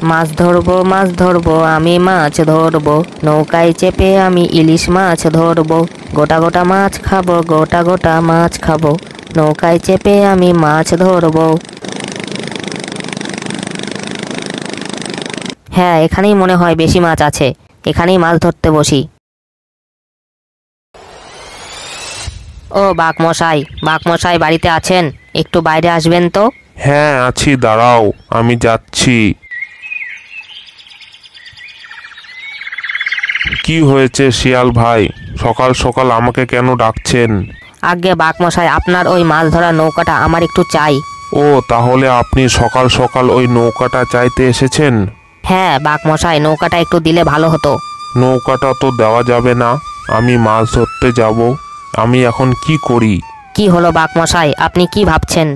মাছ ধরবো আমি মাছ ধরবো, নৌকায় চেপে আমি ইলিশ মাছ ধরবো। গোটা গোটা মাছ খাবো, গোটা গোটা মাছ খাবো, নৌকায় চেপে আমি মাছ ধরবো। হ্যাঁ, এখানেই মনে হয় বেশি মাছ আছে, এখানেই মাছ ধরতে বসি। ও বাঘমশাই বাড়িতে আছেন? একটু বাইরে আসবেন তো। হ্যাঁ আছি, দাঁড়াও আমি যাচ্ছি। কি হয়েছে শিয়াল ভাই, সকাল সকাল আমাকে কেন ডাকছেন? আজ্ঞে বাঘমশাই, আপনার ওই মাছ ধরার নৌকাটা আমার একটু চাই। ও তাহলে আপনি সকাল সকাল ওই নৌকাটা চাইতে এসেছেন? হ্যাঁ বাঘমশাই, নৌকাটা একটু দিলে ভালো হতো। নৌকাটা তো দেওয়া যাবে না, আমি মাছ ধরতে যাব। আমি এখন কি করি? কি হলো বাঘমশাই, আপনি কি ভাবছেন?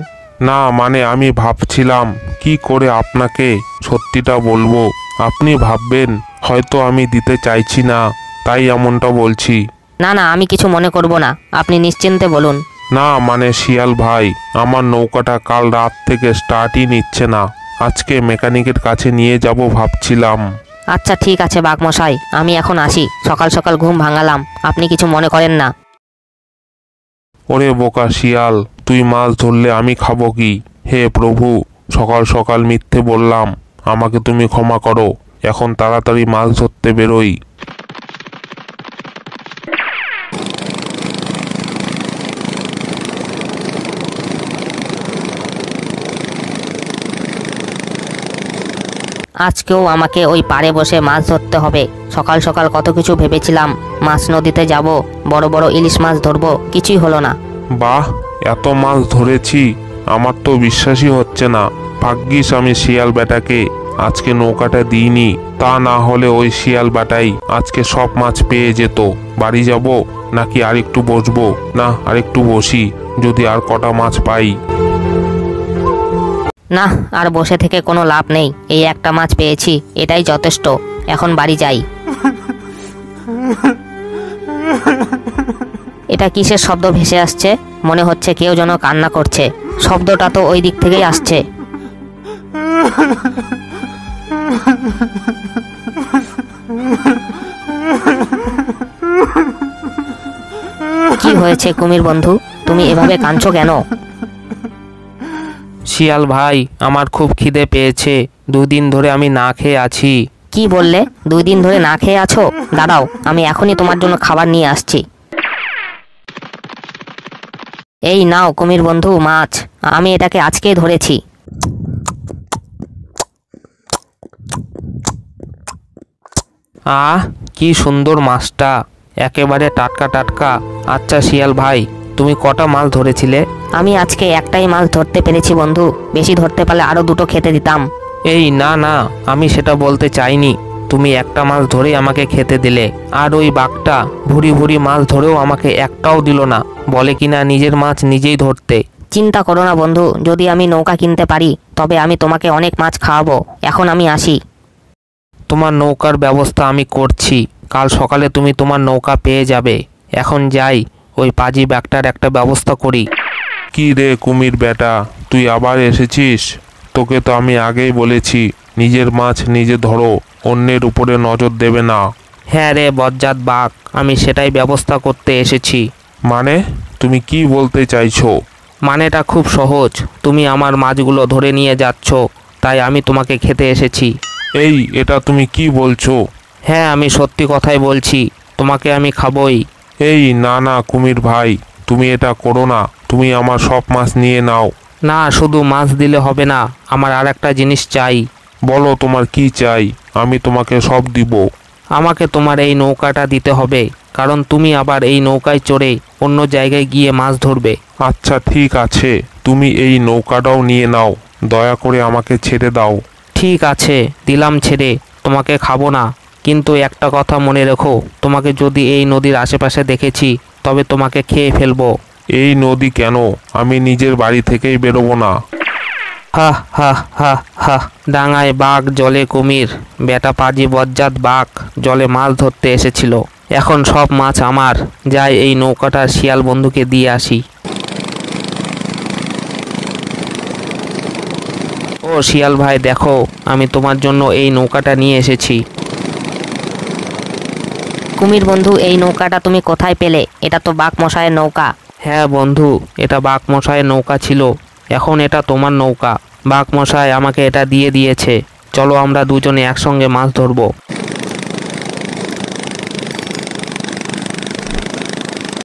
না মানে আমি ভাবছিলাম কি করে আপনাকে সত্যিটা বলবো। আপনি ভাববেন হয়তো আমি দিতে চাইছি না, তাই এমনটা বলছি। না না, আমি কিছু মনে করব না, আপনি নিশ্চিন্তে বলুন। না মানে শিয়াল ভাই, আমার নৌকাটা কাল রাত থেকে স্টার্টই নিচ্ছে না, আজকে মেকানিকের কাছে নিয়ে যাব ভাবছিলাম। আচ্ছা ঠিক আছে বাঘমশাই, আমি এখন আসি, সকাল সকাল ঘুম ভাঙালাম, আপনি কিছু মনে করেন না। ওরে বোকা শিয়াল, তুই মাছ ধরলে আমি খাবো কি? হে প্রভু, সকাল সকাল মিথ্যে বললাম, আমাকে তুমি ক্ষমা করো। এখন তাড়াতাড়ি মাছ ধরতে বেরোই। আজকেও আমাকে ওই পাড়ে বসে মাছ ধরতে হবে। সকাল সকাল কত কিছু ভেবেছিলাম, মাছ নদীতে যাব, বড় বড় ইলিশ মাছ ধরবো, কিছুই হলো না। বাহ, এত মাছ ধরেছি, আমার তো বিশ্বাসই হচ্ছে না। ভাগ্যিস আমি শিয়াল বেটাকে আজকে নৌকাটা দিইনি, তা না হলে ওই শিয়াল বেটাই আজকে সব মাছ পেয়ে যেত। বাড়ি যাব নাকি আরেকটু বসবো? না, আরেকটু বসি, যদি আর কটা মাছ পাই। না, আর বসে থেকে কোনো লাভ নেই, এই একটা মাছ পেয়েছি, এটাই যথেষ্ট, এখন বাড়ি যাই। এটা কিসের শব্দ ভেসে আসছে? মনে হচ্ছে কেউ যেন কান্না করছে, শব্দটা তো ওই দিক থেকেই আসছে। কি হয়েছে কুমির বন্ধু, তুমি এভাবে কাঁদছো কেন? শিয়াল ভাই, আমার খুব খিদে পেয়েছে, 2 দিন ধরে আমি না খেয়ে আছি। কি বললে? 2 দিন ধরে না খেয়ে আছো? দাঁড়াও, আমি এখনই তোমার জন্য খাবার নিয়ে আসছি। এই নাও কুমির বন্ধু মাছ, আমি এটাকে আজকেই ধরেছি। আহ, কি সুন্দর মাছটা, একেবারে টাটকা টাটকা। আচ্ছা শিয়াল ভাই, তুমি কটা মাছ ধরেছিলে? আমি আজকে একটাই মাছ ধরতে পেরেছি বন্ধু, বেশি ধরতে পারলে আরো দুটো খেতে দিতাম। এই না না, আমি সেটা বলতে চাইনি। তুমি একটা মাছ ধরেই আমাকে খেতে দিলে, আর ওই বাঘটা ভুরি ভুরি মাছ ধরেও আমাকে একটাও দিল না, বলে কিনা নিজের মাছ নিজেই ধরতে। চিন্তা করো না বন্ধু, যদি আমি নৌকা কিনতে পারি তবে আমি তোমাকে অনেক মাছ খাওয়াবো। এখন আমি আসি। তোমার নৌকার ব্যবস্থা আমি করছি, কাল সকালে তুমি তোমার নৌকা পেয়ে যাবে। এখন যাই, ওই পাজি ব্যাগটার একটা ব্যবস্থা করি। কি রে কুমির বেটা, তুই আবার এসেছিস? তোকে তো আমি আগেই বলেছি নিজের মাছ নিজে ধরো, অন্যের উপরে নজর দেবে না। হ্যাঁ রে বজ্জাত বাঘ, আমি সেটাই ব্যবস্থা করতে এসেছি। মানে তুমি কি বলতে চাইছো? মানেটা খুব সহজ, তুমি আমার মাছগুলো ধরে নিয়ে যাচ্ছ, তাই আমি তোমাকে খেতে এসেছি। এই এটা তুমি কি বলছো? হ্যাঁ, আমি সত্যি কথাই বলছি, তোমাকে আমি খাবই। এই না না কুমির ভাই, তুমি এটা করো না, তুমি আমার সব মাছ নিয়ে নাও। না, শুধু মাছ দিলে হবে না, আমার আর একটা জিনিস চাই। বলো তোমার কি চাই, আমি তোমাকে সব দিব। আমাকে তোমার এই নৌকাটা দিতে হবে, কারণ তুমি আবার এই নৌকায় চড়ে অন্য জায়গায় গিয়ে মাছ ধরবে। আচ্ছা ঠিক আছে, তুমি এই নৌকাটাও নিয়ে নাও, দয়া করে আমাকে ছেড়ে দাও। ঠিক আছে, দিলাম ছেড়ে, তোমাকে খাবো না, কিন্তু একটা কথা মনে রেখো, তোমাকে যদি এই নদীর আশেপাশে দেখেছি তবে তোমাকে খেয়ে ফেলবো। এই নদী কেন, আমি নিজের বাড়ি থেকেই বেরোবো না। হা হা হা হা, ডাঙায় বাঘ জলে কুমির, বেটা পাজি বজ্জাত বাঘ জলে মাছ ধরতে এসেছিল, এখন সব মাছ আমার। যাই এই নৌকাটা শিয়াল বন্ধুকে দিয়ে আসি। ও শিয়াল ভাই, দেখো আমি তোমার জন্য এই নৌকাটা নিয়ে এসেছি। কুমির বন্ধু, এই নৌকাটা তুমি কোথায় পেলে? এটা তো বাঘ মশাইয়ের নৌকা। হ্যাঁ বন্ধু, এটা বাঘ মশাইয়ের নৌকা ছিল, এখন এটা তোমার নৌকা। বাঘ মশাই আমাকে এটা দিয়ে দিয়েছে। চলো আমরা দুজনে একসঙ্গে মাছ ধরবো।